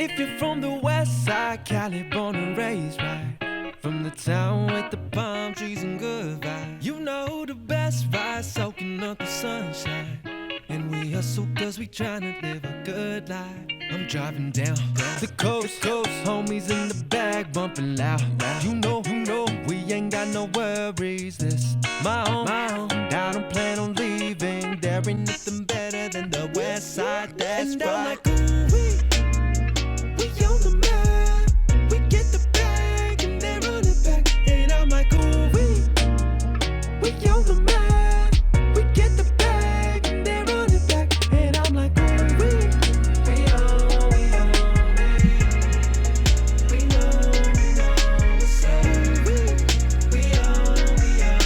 If you're from the west side, Cali, born and raised, right? From the town with the palm trees and good vibes. You know the best ride, soaking up the sunshine. And we hustle cause we tryna live a good life. I'm driving down the coast, homies in the back bumping loud. You know, we ain't got no worries. This my home, and I don't plan on leaving. There ain't nothing better than the west side, that's and right. I'm like, ooh, we on the map. We get the bag and they run it back. And I'm like, ooh, we on the map. We get the bag and they run it back. And I'm like, ooh, we on it. We know what's up. We on it.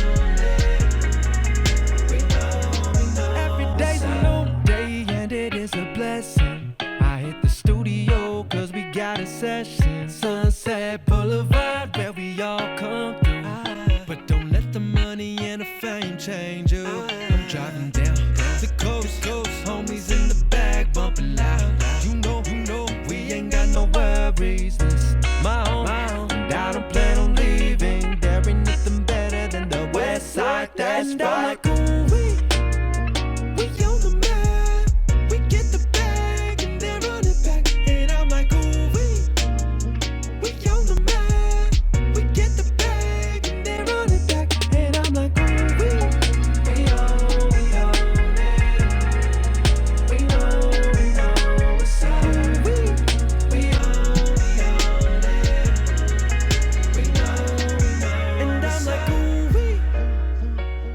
We know. Every day's a new day and it is a blessing. I hit the studio cause we got a session. Sunset Boulevard where we all come through. But don't let the money and the fame change you. I'm driving down the coast, homies in the back bumping loud. You know, we ain't got no worries. This my home, and I don't plan on leaving. There ain't nothing better than the west side, that's and right. I'm like, ooh, we on the map. We get the bag and they run it back. And I'm like, ooh, we on the map. We get the bag and they run it back. And I'm like, ooh, we on it. We know what's up. We on it. We know. And I'm like, ooh,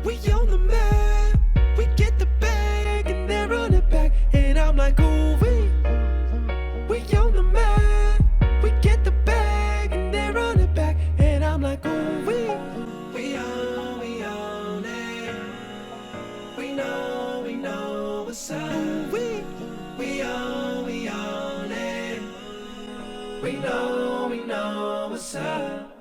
we on the map. We get the bag and they run it back. And I'm like, ooh, we on the map. We get the bag and they run it back. And I'm like, ooh, we on it. We know what's up. We on it. We know what's up.